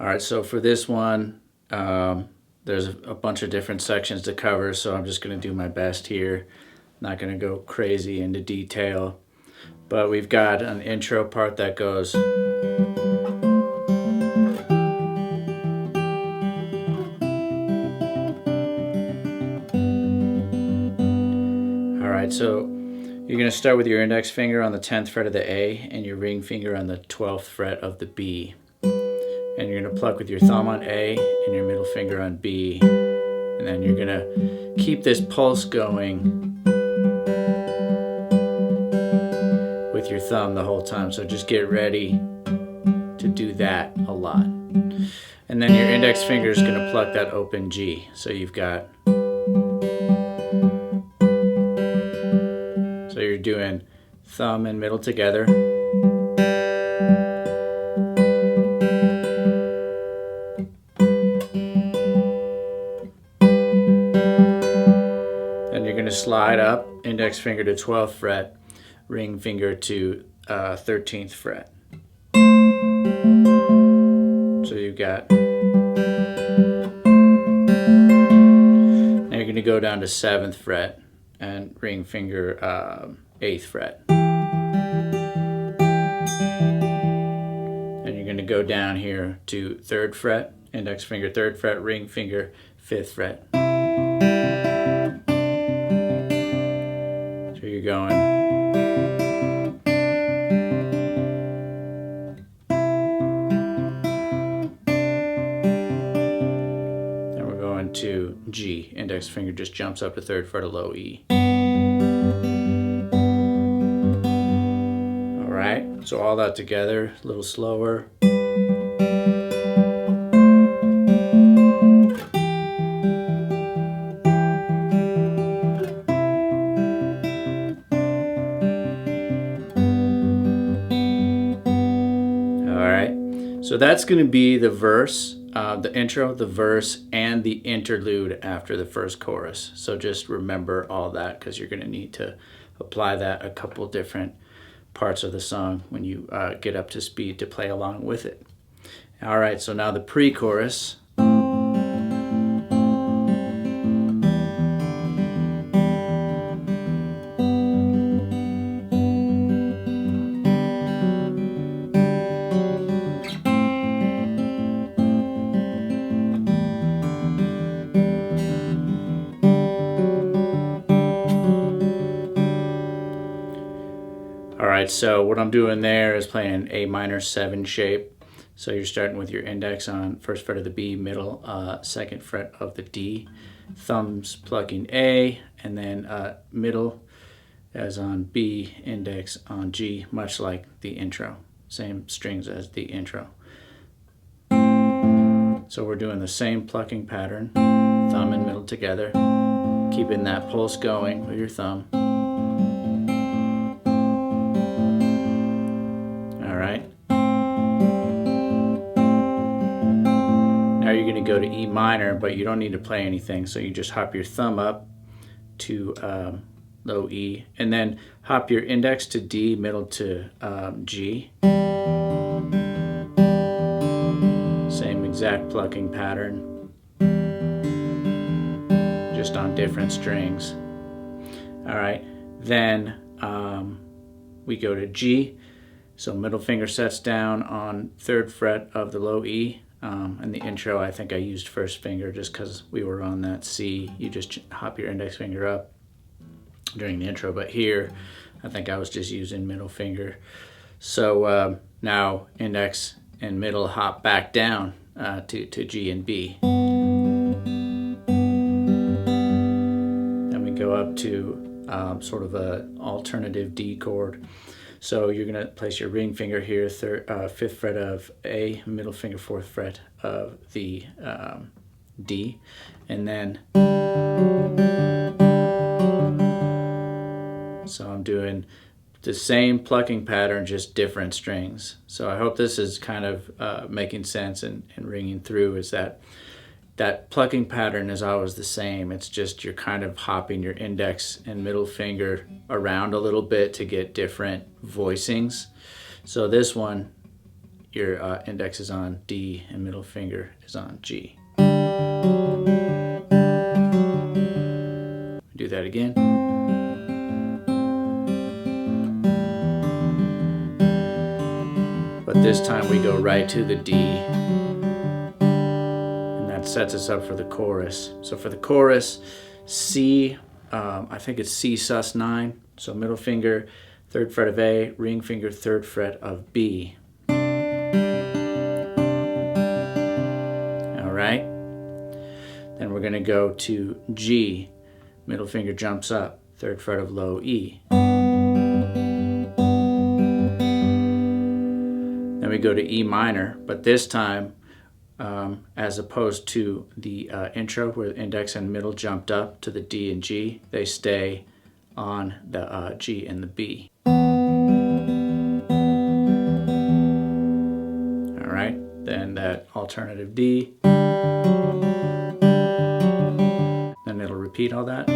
All right, so for this one, there's a bunch of different sections to cover, so I'm just going to do my best here. Not going to go crazy into detail, but we've got an intro part that goes. All right, so you're going to start with your index finger on the 10th fret of the A and your ring finger on the 12th fret of the B. And you're going to pluck with your thumb on A and your middle finger on B. And then you're going to keep this pulse going with your thumb the whole time. So just get ready to do that a lot. And then your index finger is going to pluck that open G. So you've got, so you're doing thumb and middle together. Then you're going to slide up, index finger to 12th fret, ring finger to 13th fret. So you've got, now you're going to go down to 7th fret and ring finger 8th fret. And you're going to go down here to 3rd fret, index finger 3rd fret, ring finger 5th fret. So you're going. To G, index finger just jumps up to 3rd fret of low E. All right, so all that together, a little slower. All right, so that's going to be the verse. The intro, the verse, and the interlude after the first chorus. So just remember all that because you're going to need to apply that a couple different parts of the song when you get up to speed to play along with it. All right, so now the pre-chorus. Alright, so what I'm doing there is playing an A minor 7 shape. So you're starting with your index on 1st fret of the B, middle 2nd fret of the D, thumbs plucking A, and then middle as on B, index on G, much like the intro. Same strings as the intro. So we're doing the same plucking pattern, thumb and middle together, keeping that pulse going with your thumb. Now you're going to go to E minor, but you don't need to play anything, so you just hop your thumb up to low E, and then hop your index to D, middle to G. Same exact plucking pattern, just on different strings. All right, then we go to G, so middle finger sets down on 3rd fret of the low E. In the intro, I think I used 1st finger just because we were on that C. You just hop your index finger up during the intro, but here I think I was just using middle finger. So now index and middle hop back down to G and B. Then we go up to sort of an alternative D chord. So you're going to place your ring finger here, 5th fret of A, middle finger 4th fret of the D, and then so I'm doing the same plucking pattern, just different strings. So I hope this is kind of making sense and ringing through, is that plucking pattern is always the same. It's just you're kind of hopping your index and middle finger around a little bit to get different voicings. So this one, your index is on D and middle finger is on G. Do that again. But this time we go right to the D, and that sets us up for the chorus. So for the chorus, C, I think it's C sus9, so middle finger, 3rd fret of A, ring finger, 3rd fret of B. All right. Then we're going to go to G, middle finger jumps up, 3rd fret of low E. Then we go to E minor, but this time, as opposed to the intro where the index and middle jumped up to the D and G, they stay on the G and the B. All right, then that alternative D, then it'll repeat all that.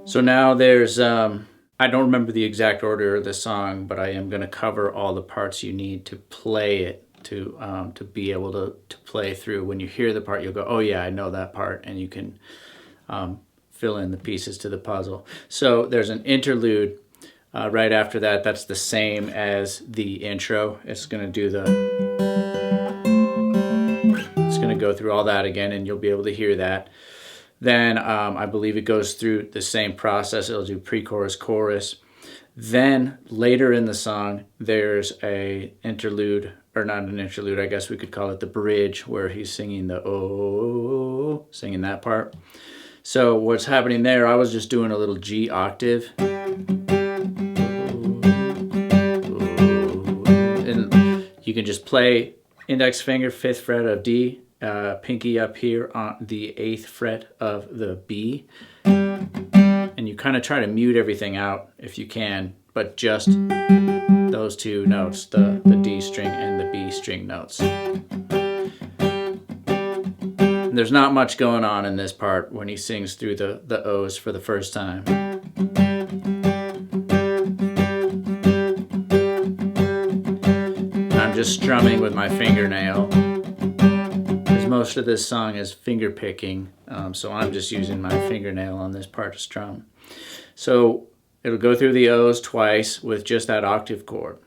So now there's, I don't remember the exact order of the song, but I am going to cover all the parts you need to play it, to be able to play through. When you hear the part, you'll go, oh yeah, I know that part, and you can fill in the pieces to the puzzle. So there's an interlude right after that. That's the same as the intro. It's going to go through all that again, and you'll be able to hear that. Then I believe it goes through the same process. It'll do pre-chorus, chorus. Then later in the song, there's a interlude, or not an interlude, I guess we could call it the bridge, where he's singing the oh, singing that part. So what's happening there, I was just doing a little G octave. And you can just play index finger, 5th fret of D, pinky up here on the 8th fret of the B, and you kind of try to mute everything out if you can, but just those two notes, the D string and the B string notes. And there's not much going on in this part when he sings through the O's for the first time. I'm just strumming with my fingernail. Most of this song is finger picking, so I'm just using my fingernail on this part to strum. So it'll go through the O's twice with just that octave chord.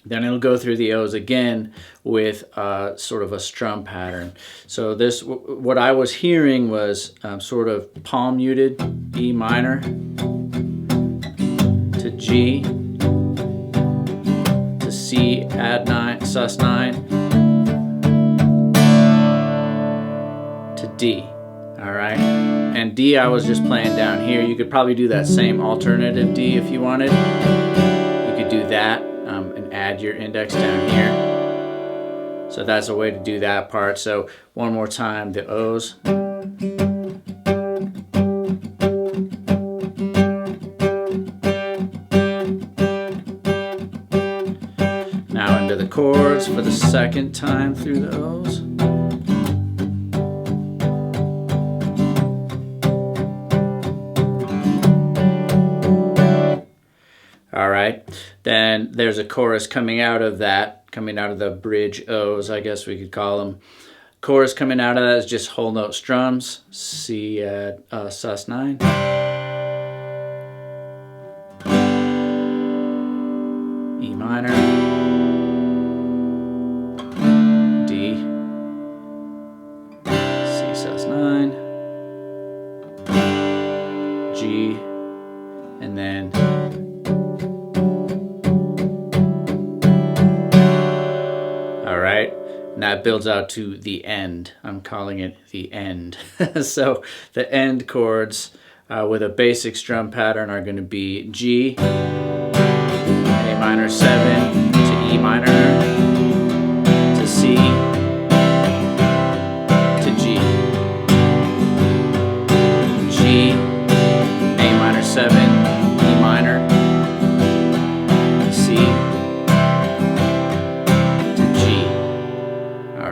Then it'll go through the O's again with sort of a strum pattern. So this, what I was hearing was sort of palm muted E minor to G to C add 9 sus9 to D. All right, and D I was just playing down here. You could probably do that same alternative D if you wanted. You could do that and add your index down here. So that's a way to do that part. So one more time, the O's. Now into the chords for the second time through the O's. All right, then there's a chorus coming out of that, coming out of the bridge O's, I guess we could call them. Chorus coming out of that is just whole note strums, C at sus9. E minor, D, C sus9, G, and then and that builds out to the end. I'm calling it the end. So the end chords with a basic strum pattern are going to be G, A minor 7 to E minor to C to G, G, A minor 7, E minor, C, to G. All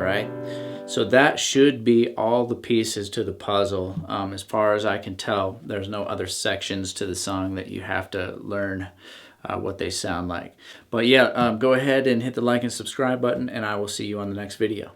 So that should be all the pieces to the puzzle. As far as I can tell, there's no other sections to the song that you have to learn what they sound like. But yeah, go ahead and hit the like and subscribe button, and I will see you on the next video.